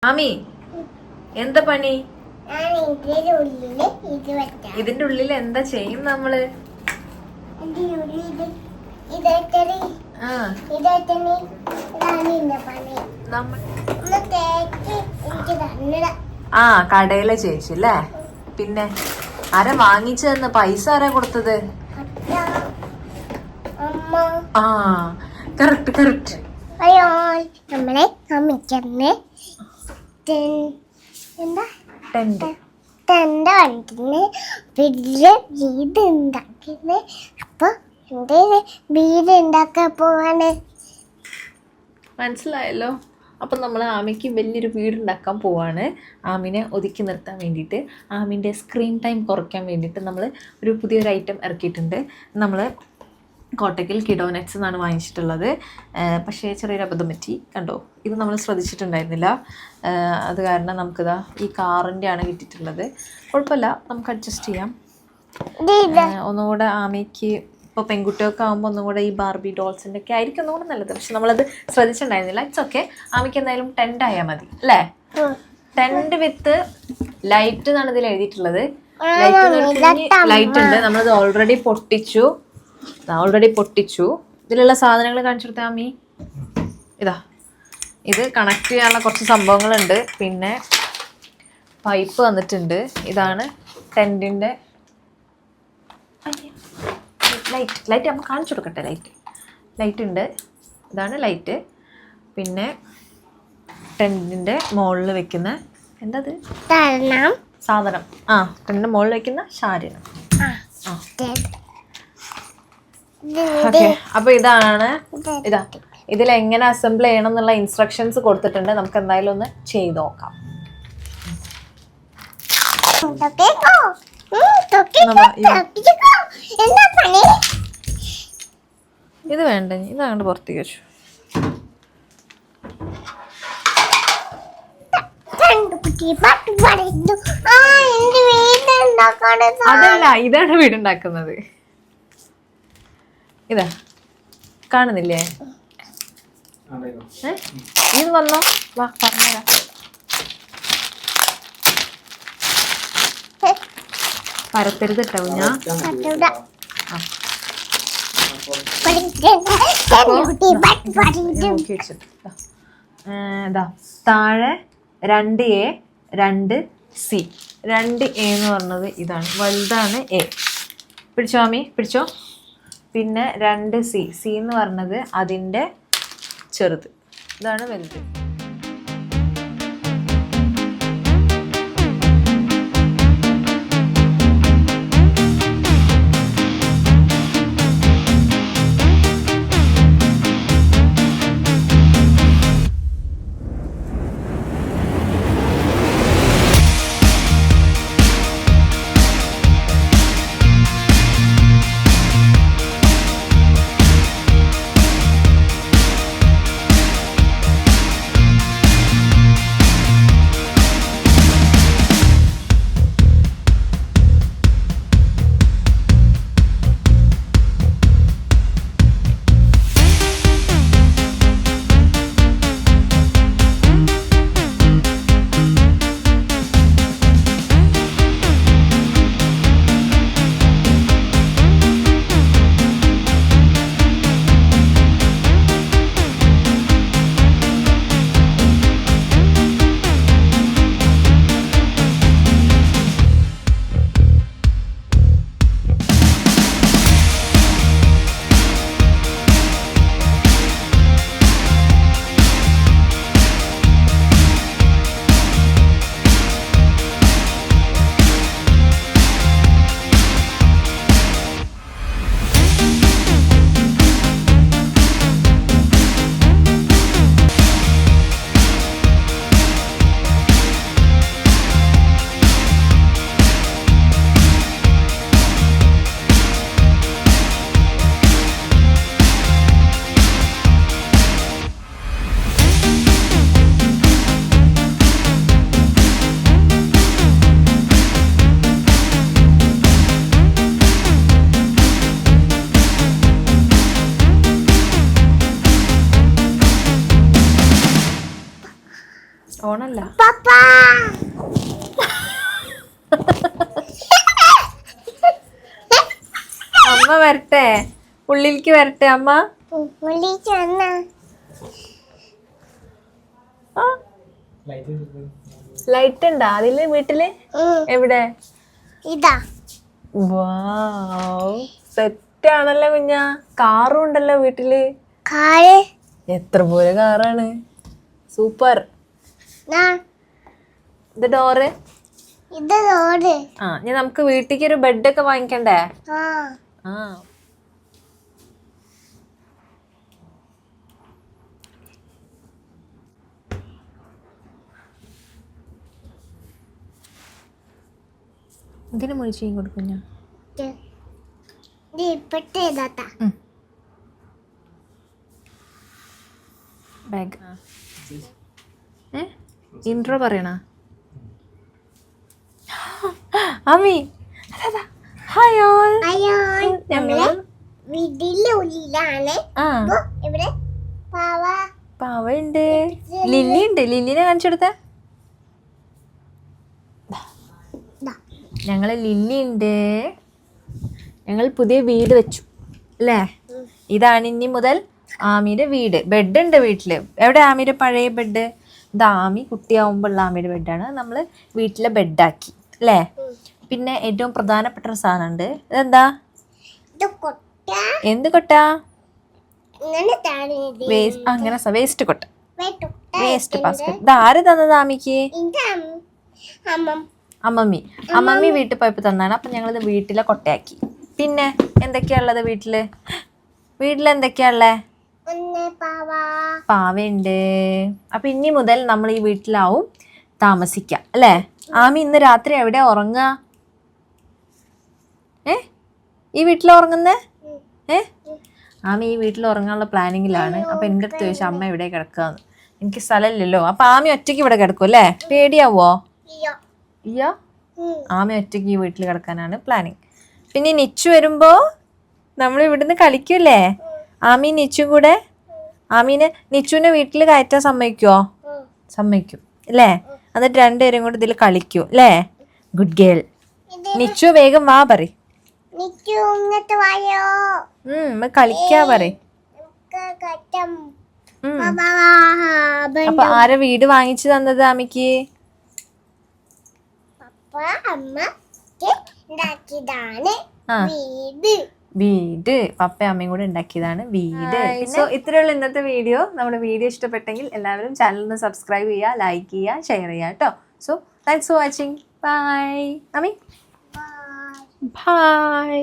ആമി എന്താ പണി? ഇതിന്റെ ഉള്ളിൽ എന്താ ചെയ്യും നമ്മള്? ആ കടയിലെ ചേച്ചി അല്ലേ? പിന്നെ ആരാ വാങ്ങിച്ചതെന്ന്? പൈസ ആരാ കൊടുത്തത്? ആ കറക്റ്റ് കറക്റ്റ്. നമ്മളെ അമ്മയ്ക്കന്ന് ടെന്റ് വണ്ടിന് വലിയ വീട് ഉണ്ടാക്കിയത്. അപ്പൊ എന്റെ വീട് ഉണ്ടാക്കാൻ പോവാണ്. മനസ്സിലായല്ലോ. അപ്പം നമ്മൾ ആമിക്ക് വലിയൊരു വീടുണ്ടാക്കാൻ പോവാണ്. ആമിനെ ഒതുക്കി നിർത്താൻ വേണ്ടിയിട്ട്, ആമിൻ്റെ സ്ക്രീൻ ടൈം കുറയ്ക്കാൻ വേണ്ടിയിട്ട് നമ്മൾ ഒരു പുതിയൊരു ഐറ്റം ഇറക്കിയിട്ടുണ്ട്. നമ്മൾ കോട്ടയ്ക്കൽ കിഡോനെറ്റ്സ് എന്നാണ് വാങ്ങിച്ചിട്ടുള്ളത്. പക്ഷേ ചെറിയൊരു അബദ്ധം പറ്റി. കണ്ടോ, ഇത് നമ്മൾ ശ്രദ്ധിച്ചിട്ടുണ്ടായിരുന്നില്ല. അത് കാരണം നമുക്കിതാ ഈ കാറിൻ്റെ ആണ് കിട്ടിയിട്ടുള്ളത്. കുഴപ്പമില്ല, നമുക്ക് അഡ്ജസ്റ്റ് ചെയ്യാം. ഒന്നുകൂടെ ആമിക്ക് ഇപ്പോൾ പെൺകുട്ടിയൊക്കെ ആകുമ്പോൾ ഒന്നും കൂടെ ഈ ബാർബി ഡോൾസിൻ്റെ ഒക്കെ ആയിരിക്കും ഒന്നുകൂടെ നല്ലത്. പക്ഷെ നമ്മളത് ശ്രദ്ധിച്ചിട്ടുണ്ടായിരുന്നില്ല. It's okay. ആമിക്ക് എന്തായാലും ടെൻ്റ് ആയാൽ മതി അല്ലേ? ടെൻ്റ് വിത്ത് ലൈറ്റ് എന്നാണ് ഇതിൽ എഴുതിയിട്ടുള്ളത്. ലൈറ്റ് ഉണ്ട്. നമ്മളത് ഓൾറെഡി പൊട്ടിച്ചു. ഇതിലുള്ള സാധനങ്ങൾ കാണിച്ചു കൊടുത്താൽ ആമി. ഇത് കണക്ട് ചെയ്യാനുള്ള കുറച്ച് സംഭവങ്ങളുണ്ട്. പിന്നെ പൈപ്പ് വന്നിട്ടുണ്ട്. ഇതാണ് ടെൻറ്റിൻ്റെ ലൈറ്റ് നമ്മൾ കാണിച്ചു കൊടുക്കട്ടെ. ലൈറ്റ് ഉണ്ട്. ഇതാണ് ലൈറ്റ്. പിന്നെ ടെൻറ്റിൻ്റെ മുകളിൽ വെക്കുന്ന എന്തത് സാധനം? ടെൻറ്റിൻ്റെ മുകളിൽ വെക്കുന്ന ശാരീരം. ഓക്കെ, അപ്പോൾ ഇതിലെങ്ങനെ അസംബിൾ ചെയ്യണം എന്നുള്ള ഇൻസ്ട്രക്ഷൻസ് കൊടുത്തിട്ടുണ്ട്. നമുക്ക് എന്തായാലും ഒന്ന് ചെയ്ത് നോക്കാം. ഇത് വേണ്ട, ഇതാണ്ട് പുറത്തേക്ക് വെച്ചു. അതല്ല, ഇതാണ് വീടുണ്ടാക്കുന്നത്. ഇതാ കാണുന്നില്ലേ? ഇത് വന്നോ, വാ പറഞ്ഞുതരാം. പരത്തരുത് കേട്ടോ ഞാൻ. താഴെ 2A 2C. 2A എന്ന് പറഞ്ഞത് ഇതാണ്, വലുതാണ് A. പിടിച്ചോ ആമി, പിടിച്ചോ. പിന്നെ 2C എന്ന് പറഞ്ഞത് അതിൻ്റെ ചെറുത്, ഇതാണ് വലുത്. ഫോണല്ല. പപ്പ അമ്മ വരട്ടെ, ഉള്ളിലേക്ക് വരട്ടെ അമ്മ. വിളിച്ചു വന്ന ലൈറ്റ് ഉണ്ടാ അതില് വീട്ടില്? എവിടെ? ഇതാ. സെറ്റ് ആണല്ലോ കുഞ്ഞാ. കാറും ഉണ്ടല്ലോ വീട്ടില്. കാറ് എത്ര പോലെ കാറാണ്, സൂപ്പർ. ഇത് ഡോറ്. ഇത് റോഡ്. ആ ഇനി നമുക്ക് വീട്ടിലേക്ക് ഒരു ബെഡൊക്കെ വാങ്ങിക്കണ്ടേ? ആ ഇതിന് മുഴിച്ചു കൊടുക്കും ഞാൻ. ഇപ്പട്ടേതാ ബാഗ്. ഇൻട്രോ പറയണ അമ്മി. Hi all. നമ്മള് വീട്ടിലെ ഉള്ളിലാണ്. ഇവിടെ പാവ പാവ ഉണ്ട്, ലില്ലി ഉണ്ട്. ലില്ലിനെ കാണിച്ചെടുത്ത. ഞങ്ങള് ലില്ലി ഉണ്ട്. ഞങ്ങൾ പുതിയ വീട് വെച്ചു അല്ലേ? ഇതാണ് ഇനി മുതൽ ആമിയുടെ വീട്. ബെഡ് ഉണ്ട് വീട്ടില്. എവിടെ ആമിയുടെ പഴയ ബെഡ്? ഇത് ആമി കുട്ടിയാവുമ്പോഴുള്ള ആമിയുടെ ബെഡാണ്. നമ്മൾ വീട്ടിലെ ബെഡാക്കി അല്ലേ? പിന്നെ ഏറ്റവും പ്രധാനപ്പെട്ട ഒരു സാധനം ഉണ്ട്. ഇതെന്താ? എന്ത് കൊട്ടാ? അങ്ങനെ വേസ്റ്റ് കൊട്ട, വേസ്റ്റ് ബാസ്കറ്റ്. ഇത് ആര് തന്നത് ആമിക്ക്? അമ്മമ്മി വീട്ടിൽ പോയപ്പോ തന്നാണ്. അപ്പൊ ഞങ്ങളിത് വീട്ടിലെ കൊട്ടയാക്കി. പിന്നെ എന്തൊക്കെയാ ഉള്ളത് വീട്ടില്? എന്തൊക്കെയാ ഉള്ളേ? പാവയുണ്ട്. അപ്പൊ ഇനി മുതൽ നമ്മൾ ഈ വീട്ടിലാവും താമസിക്കാം അല്ലേ? ആമി ഇന്ന് രാത്രി എവിടെയാ ഉറങ്ങുക? ഈ വീട്ടിൽ ഉറങ്ങുന്നേ? ആമി ഈ വീട്ടിൽ ഉറങ്ങാനുള്ള പ്ലാനിങ്ങിലാണ്. അപ്പൊ എൻ്റെ അടുത്ത് ചോദിച്ചാൽ അമ്മ എവിടെ കിടക്കാന്ന്. എനിക്ക് സ്ഥലമില്ലല്ലോ. അപ്പൊ ആമി ഒറ്റയ്ക്ക് ഇവിടെ കിടക്കും അല്ലേ? പേടിയാവോ? ഇയ്യോ, ആമി ഒറ്റയ്ക്ക് ഈ വീട്ടിൽ കിടക്കാനാണ് പ്ലാനിങ്. പിന്നെ നിച്ചു വരുമ്പോ നമ്മൾ ഇവിടുന്ന് കളിക്കൂലേ ആമി നിച്ചും കൂടെ? നിച്ചുവിനെ വീട്ടിൽ കയറ്റാൻ സമ്മതിക്കുവോ? സമ്മതിക്കും അല്ലേ? എന്നിട്ട് രണ്ടുപേരും കൂടെ ഇതിൽ കളിക്കൂ അല്ലേ? Good girl. നിച്ചു വേഗം വാ പറ. കളിക്കാ പറ. അപ്പൊ ആരാ വീട് വാങ്ങിച്ചു തന്നത് ആമിക്ക്? വീട് പപ്പയും അമ്മയും കൂടെ ഉണ്ടാക്കിയതാണ് വീട്. സോ ഇത്രയുള്ള ഇന്നത്തെ വീഡിയോ. നമ്മുടെ വീഡിയോ ഇഷ്ടപ്പെട്ടെങ്കിൽ എല്ലാവരും ചാനലിന് സബ്സ്ക്രൈബ് ചെയ്യുക, ലൈക്ക് ചെയ്യുക, ഷെയർ ചെയ്യുക കേട്ടോ. So thanks for watching. Bye അമ്മി. ബൈ.